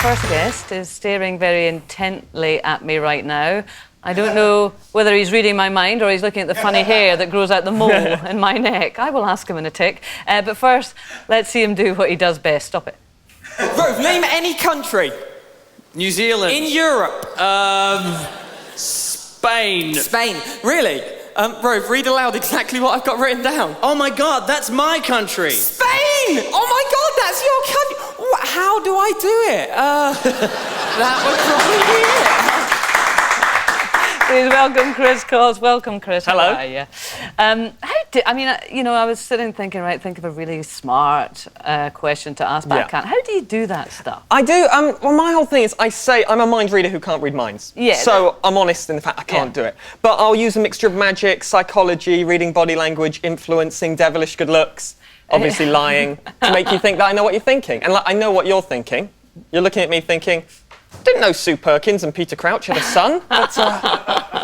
first guest is staring very intently at me right now. I don't know whether he's reading my mind or he's looking at the funny hair that grows out the mole in my neck. I will ask him in a tick. But first, let's see him do what he does best. Stop it. Rove, name any country. New Zealand. In Europe. Spain. Spain. Really? Rove, read aloud exactly what I've got written down. Oh my God, that's my country. Spain! Oh my God, that's your country. How do I do it? That would probably be it. Please welcome Chris Coles. Welcome, Chris. Hello. How are you? I was sitting thinking, think of a really smart question to ask, but I can't. How do you do that stuff? I do. Well, my whole thing is I say I'm a mind reader who can't read minds. Yeah. So I'm honest in the fact I can't do it. But I'll use a mixture of magic, psychology, reading body language, influencing, devilish good looks, obviously lying, to make you think that I know what you're thinking. And I know what you're thinking. You're looking at me thinking, didn't know Sue Perkins and Peter Crouch had a son, but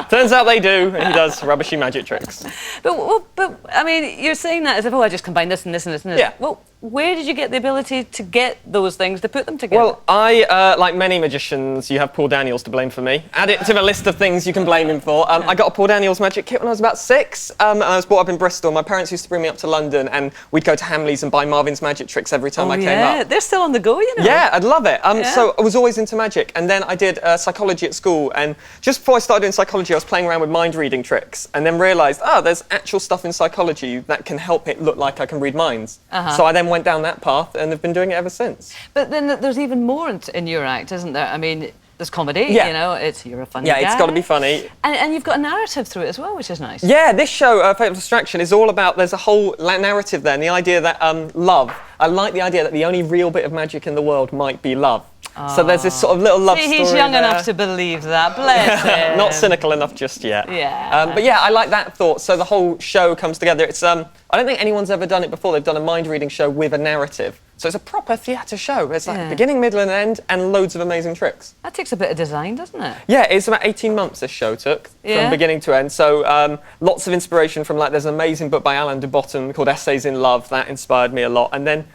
turns out they do, and he does rubbishy magic tricks. But I mean, you're saying that as if, I just combine this and this and this and this. Yeah. Well, where did you get the ability to get those things, to put them together? Well, I, like many magicians, you have Paul Daniels to blame for me. Add it to the list of things you can blame him for. I got a Paul Daniels magic kit when I was about 6. I was brought up in Bristol. My parents used to bring me up to London, and we'd go to Hamleys and buy Marvin's magic tricks every time I came up. They're still on the go, you know. Yeah, I'd love it. So I was always into magic, and then I did psychology at school, and just before I started doing psychology, I was playing around with mind-reading tricks, and then realised, there's actual stuff in psychology that can help it look like I can read minds. So I then went down that path, and have been doing it ever since. But then there's even more in your act, isn't there? I mean, there's comedy, you know, you're a funny guy. Yeah, it's got to be funny. And you've got a narrative through it as well, which is nice. Yeah, this show, Fatal Distraction, is all about, there's a whole narrative there, and the idea that love, I like the idea that the only real bit of magic in the world might be love. So there's this sort of little love story. He's young enough to believe that, bless him. Not cynical enough just yet. Yeah. But yeah, I like that thought. So the whole show comes together. It's I don't think anyone's ever done it before. They've done a mind-reading show with a narrative. So it's a proper theatre show. It's like beginning, middle and end, and loads of amazing tricks. That takes a bit of design, doesn't it? Yeah, it's about 18 months this show took, from beginning to end. So lots of inspiration from, there's an amazing book by Alain de Botton called Essays in Love. That inspired me a lot. And then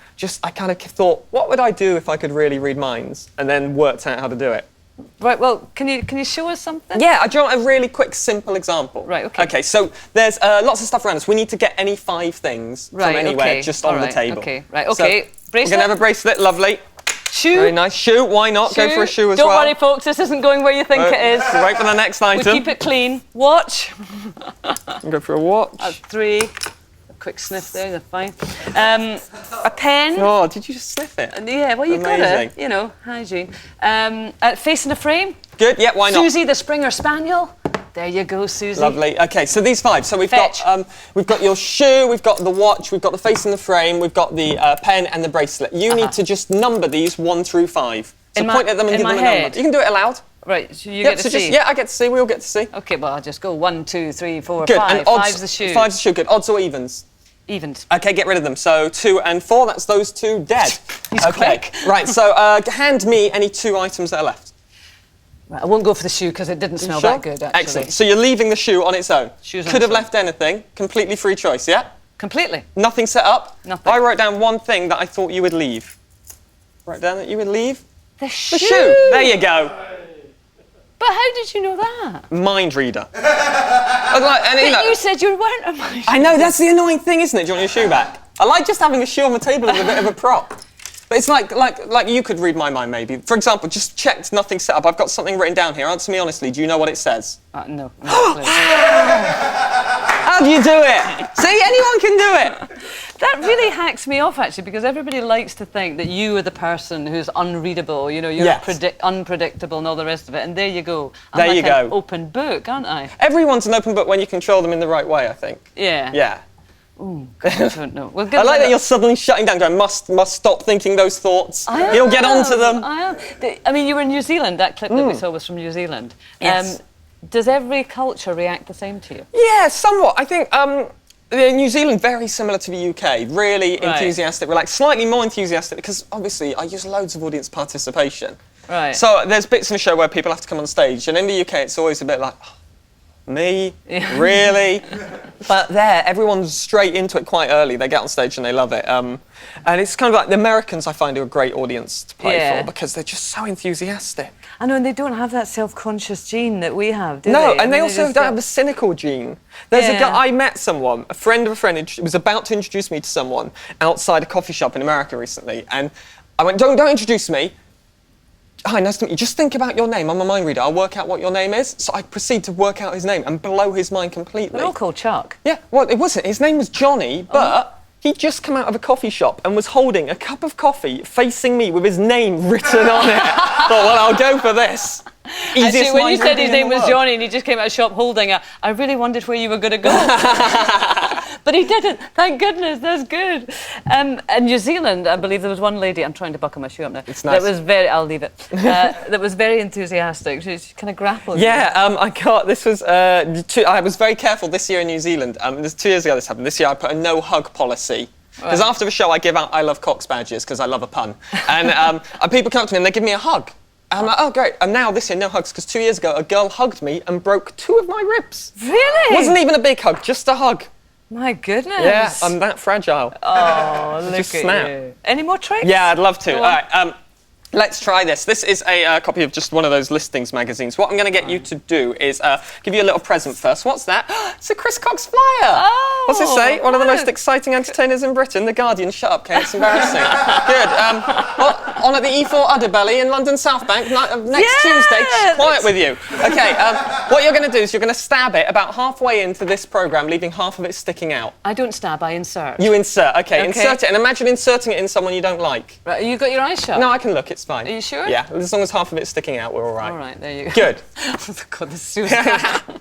I kind of thought, what would I do if I could really read minds? And then worked out how to do it. Right, well, can you show us something? Yeah, do you want a really quick, simple example? Right, okay. Okay, so there's lots of stuff around us. We need to get any 5 things from anywhere just on the table. Okay, right, okay. So bracelet? We're going to have a bracelet, lovely. Shoe? Very nice. Shoe, why not? Go for a shoe as well. Don't worry, folks, this isn't going where you think it is. Wait for the next item. We keep it clean. Watch. Go for a watch. That's 3. Quick sniff there, they're fine. A pen. Oh, did you just sniff it? Yeah, well, you've got it. You know, hygiene. Face in a frame. Good, yeah, why not? Susie the Springer Spaniel. There you go, Susie. Lovely. Okay, so these 5. So we've got your shoe, we've got the watch, we've got the face in the frame, we've got the pen and the bracelet. You need to just number these 1 through 5. So point at them and give them a number. You can do it aloud. Right, so you get to see. I get to see. We all get to see. Okay, well, I'll just go 1, 2, 3, 4, good. 5. And odds, 5's the shoe. 5's the shoe. Good. Odds or evens? Evens. Okay, get rid of them. So 2 and 4, that's those 2 dead. He's quick. Right, so hand me any 2 items that are left. Right, I won't go for the shoe because it didn't smell that good, actually. Excellent. So you're leaving the shoe on its own. Shoes on Could have its own. left anything. Completely free choice, yeah? Completely. Nothing set up? Nothing. I wrote down one thing that I thought you would leave. Write down that you would leave? The shoe. The shoe. There you go. But how did you know that? Mind reader. You said you weren't a mind reader. I know, that's the annoying thing, isn't it? Do you want your shoe back? I like just having a shoe on the table as a bit of a prop. But it's like you could read my mind, maybe. For example, just checked nothing set up. I've got something written down here. Answer me honestly. Do you know what it says? No. How do you do it? See, anyone can do it. That really hacks me off, actually, because everybody likes to think that you are the person who's unreadable, you know, you're unpredictable and all the rest of it, and there you go. I'm like an open book, aren't I? Everyone's an open book when you control them in the right way, I think. Yeah. Yeah. Ooh, God, I don't know. Well, I like that you're suddenly shutting down, going, must stop thinking those thoughts. You'll get onto them. I am. I mean, you were in New Zealand. That clip that we saw was from New Zealand. Yes. Does every culture react the same to you? Yeah, somewhat. I think New Zealand, very similar to the UK. Really enthusiastic, relaxed, slightly more enthusiastic because obviously I use loads of audience participation. Right. So there's bits in the show where people have to come on stage, and in the UK it's always a bit like, Me? Really? But there, everyone's straight into it quite early. They get on stage and they love it. And it's kind of like the Americans, I find, are a great audience to play for because they're just so enthusiastic. I know, and they don't have that self-conscious gene that we have, do they? No, I and they mean, also don't have the cynical gene. There's a guy, I met someone, a friend of a friend, who was about to introduce me to someone outside a coffee shop in America recently, and I went, don't introduce me. Hi, nice to meet you. Just think about your name. I'm a mind reader. I'll work out what your name is. So I proceed to work out his name and blow his mind completely. They're all called Chuck. Yeah, well, it wasn't. His name was Johnny, but he'd just come out of a coffee shop and was holding a cup of coffee facing me with his name written on it. Thought, well, I'll go for this. Actually, when you said his name was Johnny and he just came out of the shop holding it, I really wondered where you were going to go. But he didn't. Thank goodness. That's good. In New Zealand, I believe there was one lady. I'm trying to buckle my shoe up now. It's nice. That was very. I'll leave it. That was very enthusiastic. She kind of grappled. Yeah, I got this was. I was very careful this year in New Zealand. This 2 years ago this happened. This year I put a no hug policy. Because after the show I give out I love Cox badges because I love a pun. And people come up to me and they give me a hug. And I'm like, oh great. And now this year no hugs because 2 years ago a girl hugged me and broke 2 of my ribs. Really? Wasn't even a big hug, just a hug. My goodness. Yeah, I'm that fragile. Oh, look Just at snap. you. Any more tricks? Yeah, I'd love to. Go All on. right, let's try this. This is a copy of just one of those listings magazines. What I'm going to get you to do is give you a little present first. What's that? It's a Chris Cox flyer. Oh, what's it say? One of the most look. exciting entertainers in Britain. The Guardian. Shut up, Kate. It's embarrassing. Good. On at the E4 Udderbelly in London South Bank next Tuesday. Quiet with you. Okay. What you're going to do is you're going to stab it about halfway into this programme, leaving half of it sticking out. I don't stab, I insert. You insert. Okay. Insert it, and imagine inserting it in someone you don't like. Right, you got your eyes shut? No, I can look. It's fine. Are you sure? Yeah, as long as half of it's sticking out, we're all right. All right, there you go. Good. God, this is so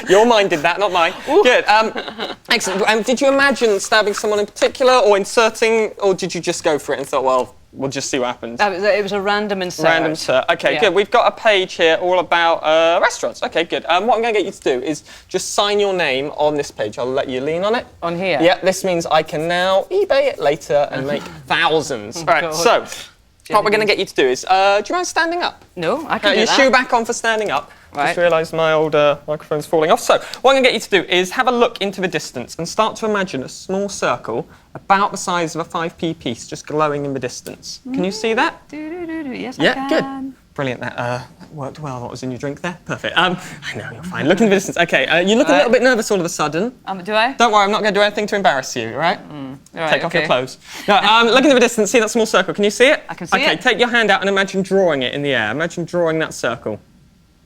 Your mind did that, not mine. Ooh. Good. Excellent. Did you imagine stabbing someone in particular, or inserting, or did you just go for it and thought, well, we'll just see what happens? It was a random insert. Random insert. Okay, good. We've got a page here all about restaurants. Okay, good. What I'm going to get you to do is just sign your name on this page. I'll let you lean on it. On here? Yeah, this means I can now eBay it later and make thousands. All right, so what we're going to get you to do is, do you mind standing up? No, I can do your that. shoe back on for standing up. Right. Just realised my old microphone's falling off. So what I'm going to get you to do is have a look into the distance and start to imagine a small circle about the size of a 5p piece just glowing in the distance. Can you see that? Yes, I Yeah, can. good. Brilliant. That worked well. What was in your drink there? Perfect. I know, you're fine. Look in the distance. Okay, you look a little bit nervous all of a sudden. Do I? Don't worry, I'm not going to do anything to embarrass you, all right? All right, Take off your clothes. No, look into the distance, see that small circle. Can you see it? I can see it. Okay, take your hand out and imagine drawing it in the air. Imagine drawing that circle.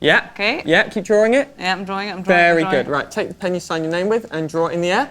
Yeah? Okay. Yeah, keep drawing it. Yeah, I'm drawing it. Very good. Right, take the pen you sign your name with and draw it in the air.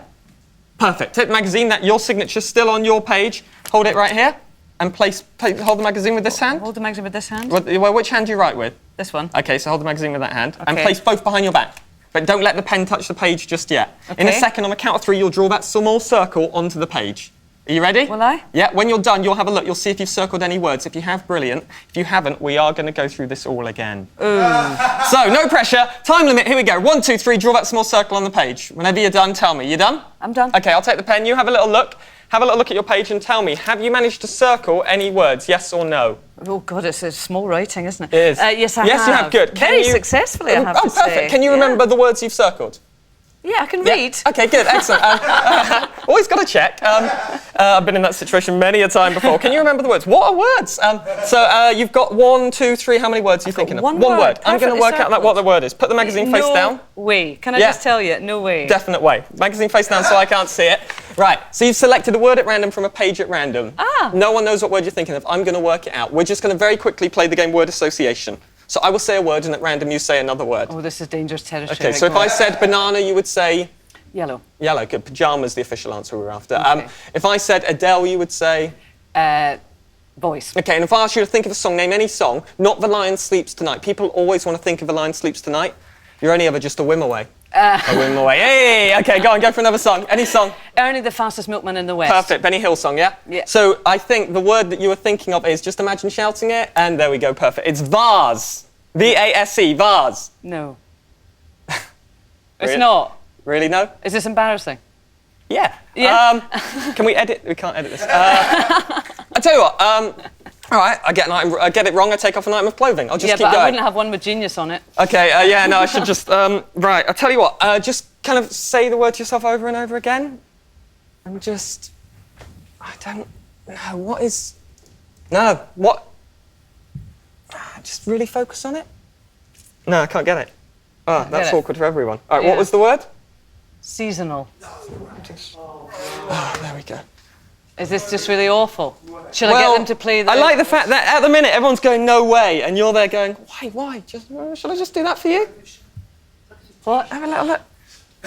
Perfect. Take the magazine, your signature's still on your page. Hold it right here and hold the magazine with this hand. Hold the magazine with this hand. Well, which hand do you write with? This one. Okay, so hold the magazine with that hand and Okay. place both behind your back. But don't let the pen touch the page just yet. In a Okay. second, on the count of 3, you'll draw that small circle onto the page. Are you ready? Will I? Yeah, when you're done, you'll have a look. You'll see if you've circled any words. If you have, brilliant. If you haven't, we are going to go through this all again. So, no pressure. Time limit, here we go. 1, 2, 3, draw that small circle on the page. Whenever you're done, tell me. You done? I'm done. Okay, I'll take the pen. You have a little look. Have a little look at your page and tell me, have you managed to circle any words, yes or no? Oh, God, it's small writing, isn't it? It is. Yes, I have. Yes, you have. Good. Very successfully, I have to say. Oh, perfect. Can you remember the words you've circled? Yeah, I can read. Okay, good, excellent. Always got to check. I've been in that situation many a time before. Can you remember the words? What are words? So you've got 1, 2, 3. How many words are you thinking of? One word. I'm going to work out what the word is. Put the magazine face down. No way. Can I just tell you? No way. Definite way. Magazine face down so I can't see it. Right, so you've selected a word at random from a page at random. No one knows what word you're thinking of. I'm going to work it out. We're just going to very quickly play the game word association. So I will say a word and at random you say another word. Oh, this is dangerous territory. Okay, so if I said banana, you would say... Yellow. Yellow, good. Pyjama's the official answer we were after. Okay. If I said Adele, you would say? Voice. Okay, and if I asked you to think of a song, name any song, not The Lion Sleeps Tonight. People always want to think of The Lion Sleeps Tonight. You're only ever just a whim away. A whim away. Hey, okay, go for another song. Any song. Ernie the fastest milkman in the West. Perfect, Benny Hill song, yeah? Yeah. So I think the word that you were thinking of is, just imagine shouting it, and there we go, perfect. It's vase. V-A-S-E, vase. No. It's not. Really, no? Is this embarrassing? Yeah. Yeah. Can we edit? We can't edit this. I tell you what, All right, I get it wrong, I take off an item of clothing. I'll just Yeah, keep but going. I wouldn't have one with genius on it. Okay, yeah, no, I should just, right, I'll tell you what, just kind of say the word to yourself over and over again, and just, I don't know, just really focus on it. No, I can't get it. Oh, that's it. awkward for everyone. All right, Yeah. what was the word? Seasonal. Oh, there we go. Is this just really awful? Should I get them to play the... I like the fact that at the minute everyone's going no way, and you're there going, why? Shall I just do that for you? What? Have a little look.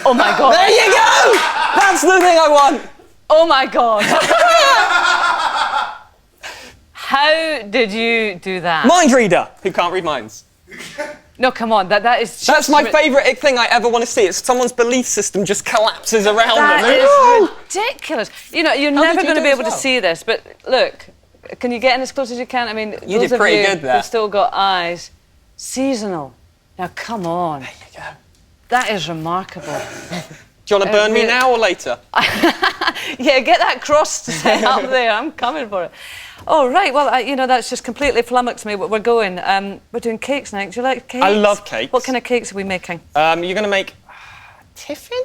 Oh my God. There you go! That's the thing I want. Oh my God. How did you do that? Mind reader, who can't read minds. No, come on, that is just... That's my favourite thing I ever want to see. It's someone's belief system just collapses around That them. is Oh! ridiculous. You know, you're How never did you going to do be as able to well? see this, but look, can you get in as close as you can? I mean, You those did of pretty you good there. who've still got eyes. Seasonal. Now, come on. There you go. That is remarkable. Do you want to burn me really- now or later? Yeah, get that cross to set up there. I'm coming for it. Oh, right. Well, you know, that's just completely flummoxed me. We're going. We're doing cakes next. Do you like cakes? I love cakes. What kind of cakes are we making? You're going to make tiffin?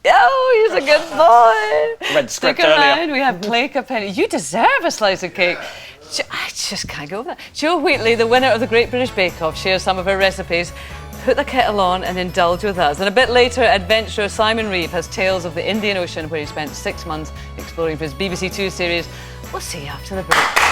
Oh, he's a good boy. Read the script Stick around. earlier. We have Claker Penny. You deserve a slice of cake. I just can't go over that. Jo Wheatley, the winner of the Great British Bake Off, shares some of her recipes. Put the kettle on and indulge with us. And a bit later, adventurer Simon Reeve has tales of the Indian Ocean, where he spent 6 months exploring for his BBC Two series. We'll see you after the break.